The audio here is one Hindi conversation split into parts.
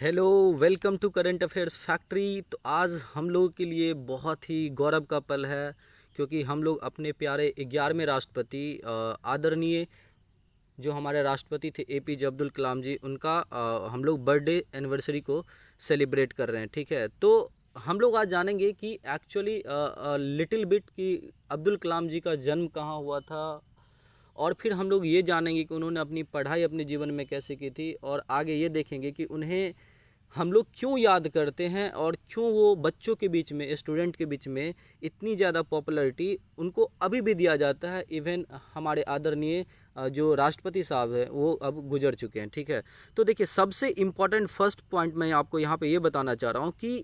Hello, welcome to current affairs factory. तो आज हम लोगों के लिए बहुत ही गौरव का पल है, क्योंकि हम लोग अपने प्यारे 11वें राष्ट्रपति आदरणीय जो हमारे राष्ट्रपति थे एपीजे अब्दुल कलाम जी, उनका हम लोग बर्थडे एनिवर्सरी को सेलिब्रेट कर रहे हैं। ठीक है, तो हम लोग आज जानेंगे कि एक्चुअली लिटिल बिट कि अब्दुल कलाम जी का जन्म कहाँ हुआ था, और फिर हम लोग ये जानेंगे कि उन्होंने अपनी पढ़ाई अपने जीवन में कैसे की थी, और आगे ये देखेंगे कि उन्हें हम लोग क्यों याद करते हैं और क्यों वो बच्चों के बीच में, स्टूडेंट के बीच में इतनी ज़्यादा पॉपुलैरिटी उनको अभी भी दिया जाता है। इवन हमारे आदरणीय जो राष्ट्रपति साहब हैं वो अब गुजर चुके हैं। ठीक है, तो देखिए सबसे इम्पॉर्टेंट फर्स्ट पॉइंट मैं आपको यहाँ पे ये बताना चाह रहा हूँ कि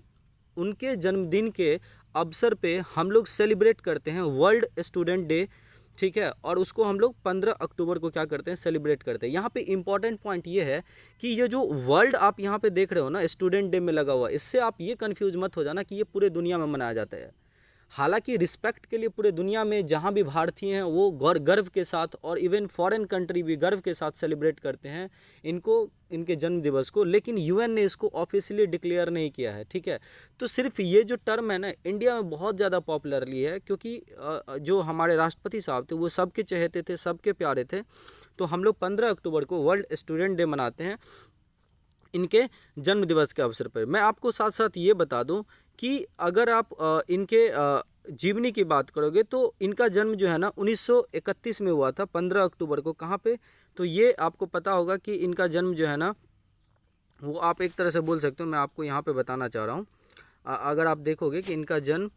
उनके जन्मदिन के अवसर पे हम लोग सेलिब्रेट करते हैं वर्ल्ड स्टूडेंट डे। ठीक है, और उसको हम लोग 15 अक्टूबर को क्या करते हैं, सेलिब्रेट करते हैं। यहाँ पे इंपॉर्टेंट पॉइंट ये है कि ये जो वर्ल्ड आप यहाँ पे देख रहे हो ना, स्टूडेंट डे में लगा हुआ, इससे आप ये कंफ्यूज मत हो जाना कि ये पूरे दुनिया में मनाया जाता है। हालांकि रिस्पेक्ट के लिए पूरे दुनिया में जहाँ भी भारतीय हैं वो गर्व के साथ, और इवन फॉरेन कंट्री भी गर्व के साथ सेलिब्रेट करते हैं इनको, इनके जन्म दिवस को, लेकिन यूएन ने इसको ऑफिशियली डिक्लेयर नहीं किया है। ठीक है, तो सिर्फ ये जो टर्म है ना, इंडिया में बहुत ज़्यादा पॉपुलरली है, क्योंकि जो हमारे राष्ट्रपति साहब थे वो सबके चहेते थे, सबके प्यारे थे। तो हम लोग 15 अक्टूबर को वर्ल्ड स्टूडेंट डे मनाते हैं इनके जन्म दिवस के अवसर पर। मैं आपको साथ साथ ये बता दूं कि अगर आप इनके जीवनी की बात करोगे तो इनका जन्म जो है ना 1931 में हुआ था, 15 अक्टूबर को। कहाँ पे? तो ये आपको पता होगा कि इनका जन्म जो है ना वो आप एक तरह से बोल सकते हो, मैं आपको यहाँ पे बताना चाह रहा हूँ। अगर आप देखोगे कि इनका जन्म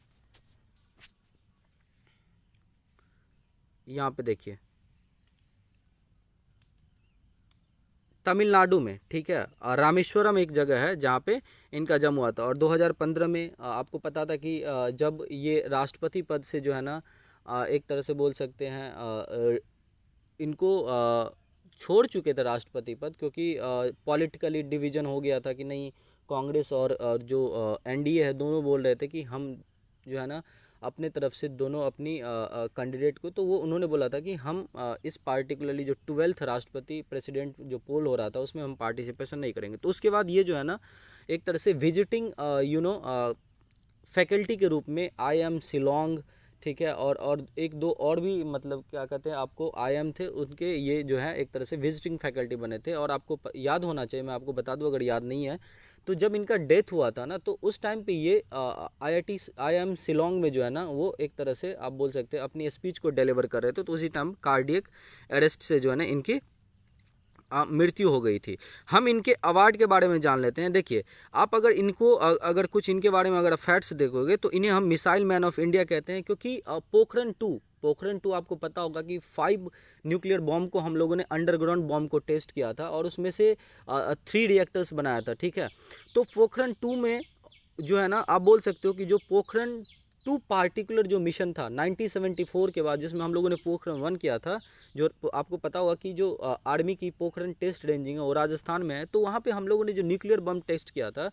यहाँ पे देखिए तमिलनाडु में, ठीक है, रामेश्वरम एक जगह है जहाँ पे इनका जन्म हुआ था। और 2015 में आपको पता था कि जब ये राष्ट्रपति पद से जो है ना एक तरह से बोल सकते हैं इनको छोड़ चुके थे राष्ट्रपति पद, क्योंकि पॉलिटिकली डिवीज़न हो गया था कि नहीं, कांग्रेस और जो एनडीए है दोनों बोल रहे थे कि हम जो है ना अपने तरफ से दोनों अपनी कैंडिडेट को, तो वो उन्होंने बोला था कि हम इस पार्टिकुलरली जो 12th राष्ट्रपति प्रेसिडेंट जो पोल हो रहा था उसमें हम पार्टिसिपेशन नहीं करेंगे। तो उसके बाद ये जो है ना एक तरह से विजिटिंग फैकल्टी के रूप में IIM शिलोंग, ठीक है, और एक दो और भी मतलब क्या कहते हैं आपको IIM थे उनके, ये जो है एक तरह से विजिटिंग फैकल्टी बने थे। और आपको याद होना चाहिए, मैं आपको बता दूं अगर याद नहीं है, तो जब इनका डेथ हुआ था ना तो उस टाइम पे ये IIM शिलोंग में जो है ना वो एक तरह से आप बोल सकते हैं अपनी स्पीच को डिलीवर कर रहे थे। तो उसी टाइम कार्डियक अरेस्ट से जो है ना इनकी मृत्यु हो गई थी। हम इनके अवार्ड के बारे में जान लेते हैं। देखिए आप अगर इनको अगर कुछ इनके बारे में अगर फैक्ट्स देखोगे तो इन्हें हम मिसाइल मैन ऑफ इंडिया कहते हैं, क्योंकि पोखरण 2 आपको पता होगा कि 5 न्यूक्लियर बॉम्ब को हम लोगों ने, अंडरग्राउंड बॉम्ब को टेस्ट किया था और उसमें से 3 रिएक्टर्स बनाया था। ठीक है, तो पोखरण 2 में जो है ना आप बोल सकते हो कि जो पोखरण 2 पार्टिकुलर जो मिशन था 1974 के बाद, जिसमें हम लोगों ने पोखरण 1 किया था, जो आपको पता होगा कि जो आर्मी की पोखरण टेस्ट रेंजिंग है वो राजस्थान में है, तो वहाँ पे हम लोगों ने जो न्यूक्लियर बम टेस्ट किया था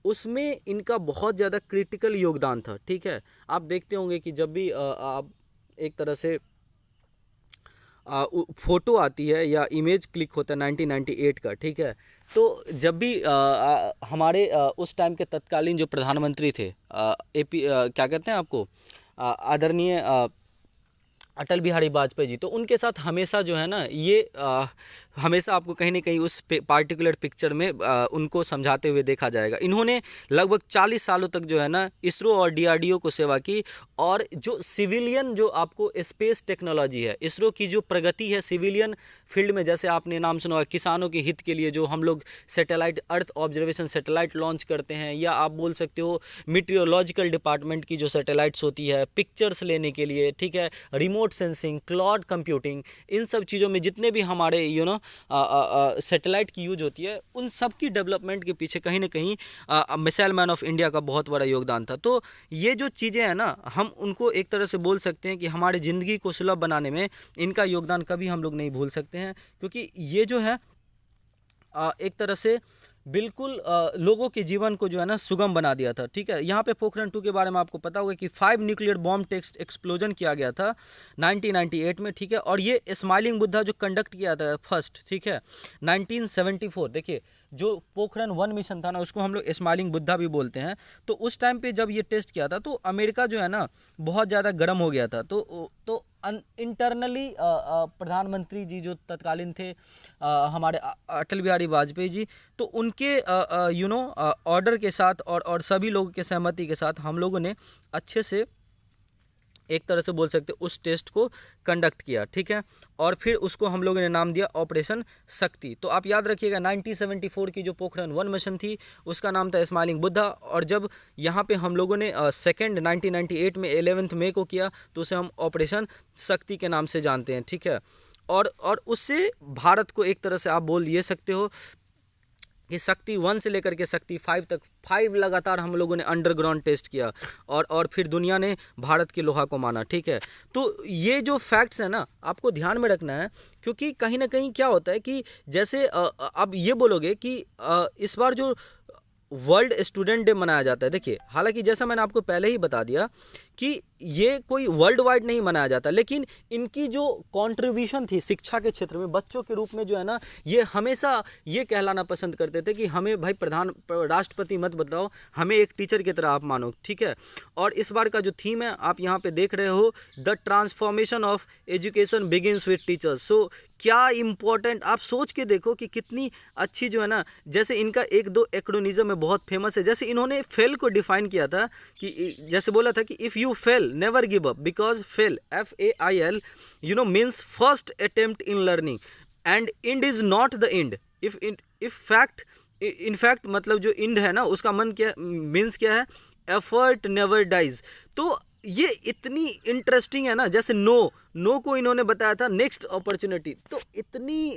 उसमें इनका बहुत ज़्यादा क्रिटिकल योगदान था। ठीक है, आप देखते होंगे कि जब भी आप एक तरह से फ़ोटो आती है या इमेज क्लिक होता है 1998 का, ठीक है, तो जब भी हमारे उस टाइम के तत्कालीन जो प्रधानमंत्री थे एपी क्या कहते हैं आपको, आदरणीय अटल बिहारी वाजपेयी जी, तो उनके साथ हमेशा जो है ना ये हमेशा आपको कहीं ना कहीं उस पार्टिकुलर पिक्चर में उनको समझाते हुए देखा जाएगा। इन्होंने लगभग 40 सालों तक जो है ना इसरो और DRDO को सेवा की, और जो सिविलियन जो आपको स्पेस टेक्नोलॉजी है, इसरो की जो प्रगति है सिविलियन फील्ड में, जैसे आपने नाम सुना होगा किसानों के हित के लिए जो हम लोग satellite, earth observation satellite launch करते हैं, या आप बोल सकते हो मीटियोलॉजिकल डिपार्टमेंट की जो सैटेलाइट्स होती है पिक्चर्स लेने के लिए, ठीक है, रिमोट सेंसिंग, क्लाउड कंप्यूटिंग, इन सब चीज़ों में जितने भी हमारे सैटेलाइट की यूज होती है, उन सब की डेवलपमेंट के पीछे कहीं ना कहीं मिसाइल मैन ऑफ इंडिया का बहुत बड़ा योगदान था। तो ये जो चीज़ें हैं ना, हम उनको एक तरह से बोल सकते हैं कि हमारी ज़िंदगी को सुलभ बनाने में इनका योगदान कभी हम लोग नहीं भूल सकते हैं, क्योंकि ये जो है एक तरह से बिल्कुल लोगों के जीवन को जो है ना सुगम बना दिया था। ठीक है, यहाँ पे पोखरण 2 के बारे में आपको पता होगा कि 5 न्यूक्लियर बॉम्ब टेस्ट एक्सप्लोजन किया गया था 1998 में। ठीक है, और ये स्माइलिंग बुद्धा जो कंडक्ट किया था फर्स्ट, ठीक है, 1974। देखिए जो पोखरण 1 मिशन था ना, उसको हम लोग स्माइलिंग बुद्धा भी बोलते हैं। तो उस टाइम पे जब ये टेस्ट किया था तो अमेरिका जो है ना बहुत ज़्यादा गर्म हो गया था। तो इंटरनली प्रधानमंत्री जी जो तत्कालीन थे हमारे अटल बिहारी वाजपेयी जी, तो उनके ऑर्डर के साथ और सभी लोगों के सहमति के साथ हम लोगों ने अच्छे से एक तरह से बोल सकते उस टेस्ट को कंडक्ट किया। ठीक है, और फिर उसको हम लोगों ने नाम दिया ऑपरेशन शक्ति। तो आप याद रखिएगा 1974 की जो पोखरण 1 मिशन थी उसका नाम था स्माइलिंग बुद्धा, और जब यहाँ पे हम लोगों ने सेकेंड 1998 में 11 मई को किया तो उसे हम ऑपरेशन शक्ति के नाम से जानते हैं। ठीक है, और उससे भारत को एक तरह से आप बोल ये सकते हो कि शक्ति 1 से लेकर के शक्ति 5 तक 5 लगातार हम लोगों ने अंडरग्राउंड टेस्ट किया, और फिर दुनिया ने भारत की लोहा को माना। ठीक है, तो ये जो फैक्ट्स है ना आपको ध्यान में रखना है, क्योंकि कहीं ना कहीं क्या होता है कि जैसे अब ये बोलोगे कि इस बार जो वर्ल्ड स्टूडेंट डे मनाया जाता है, देखिए हालांकि जैसा मैंने आपको पहले ही बता दिया कि ये कोई वर्ल्ड वाइड नहीं मनाया जाता, लेकिन इनकी जो कंट्रीब्यूशन थी शिक्षा के क्षेत्र में बच्चों के रूप में जो है ना, ये हमेशा ये कहलाना पसंद करते थे कि हमें भाई राष्ट्रपति मत बताओ, हमें एक टीचर की तरह आप मानो। ठीक है, और इस बार का जो थीम है आप यहाँ पे देख रहे हो, the transformation of education begins with teachers. So क्या इम्पोर्टेंट, आप सोच के देखो कि कितनी अच्छी जो है ना, जैसे इनका एक दो एक्रोनिज्म में बहुत फेमस है। जैसे इन्होंने फेल को डिफाइन किया था कि जैसे बोला था कि if you fail never give up, because fail FAIL means first attempt in learning, and end is not the end. In fact मतलब जो इंड है ना उसका मन क्या मीन्स क्या है, एफर्ट नेवर डाइज। तो ये इतनी इंटरेस्टिंग है ना, जैसे नो को इन्होंने बताया था नेक्स्ट अपॉर्चुनिटी। तो इतनी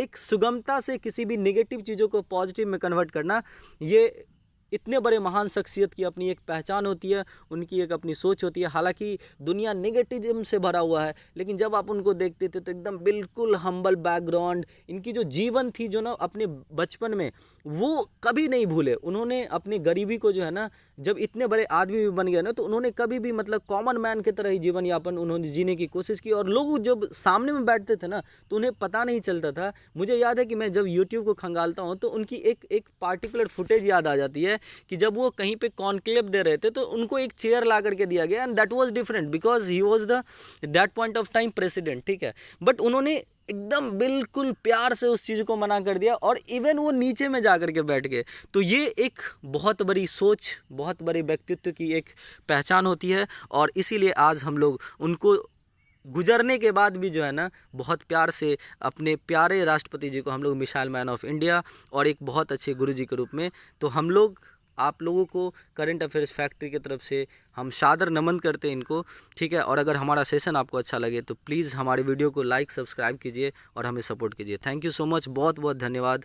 एक सुगमता से किसी भी नेगेटिव चीज़ों को पॉजिटिव में कन्वर्ट करना, ये इतने बड़े महान शख्सियत की अपनी एक पहचान होती है, उनकी एक अपनी सोच होती है। हालांकि दुनिया नेगेटिज्म से भरा हुआ है, लेकिन जब आप उनको देखते थे तो एकदम बिल्कुल हम्बल बैकग्राउंड, इनकी जो जीवन थी जो ना अपने बचपन में वो कभी नहीं भूले। उन्होंने अपनी गरीबी को जो है ना, जब इतने बड़े आदमी भी बन गए ना, तो उन्होंने कभी भी मतलब कॉमन मैन की तरह ही जीवन यापन उन्होंने जीने की कोशिश की। और लोग जब सामने में बैठते थे ना तो उन्हें पता नहीं चलता था। मुझे याद है कि मैं जब यूट्यूब को खंगालता हूँ तो उनकी एक पार्टिकुलर फुटेज याद आ जाती है कि जब वो कहीं पे कॉन्क्लेव दे रहे थे तो उनको एक चेयर ला करके दिया गया, and that was different because he was the that point of time president. ठीक है, बट उन्होंने एकदम बिल्कुल प्यार से उस चीज़ को मना कर दिया, और इवन वो नीचे में जा कर के बैठ गए। तो ये एक बहुत बड़ी सोच, बहुत बड़े व्यक्तित्व की एक पहचान होती है, और इसीलिए आज हम लोग उनको गुजरने के बाद भी जो है ना बहुत प्यार से अपने प्यारे राष्ट्रपति जी को हम लोग मिसाइल मैन ऑफ इंडिया और एक बहुत अच्छे गुरु जी के रूप में, तो हम लोग आप लोगों को करंट अफेयर्स फैक्ट्री की तरफ से हम सादर नमन करते हैं इनको। ठीक है, और अगर हमारा सेशन आपको अच्छा लगे तो प्लीज़ हमारे वीडियो को लाइक सब्सक्राइब कीजिए और हमें सपोर्ट कीजिए। थैंक यू सो मच, बहुत बहुत धन्यवाद।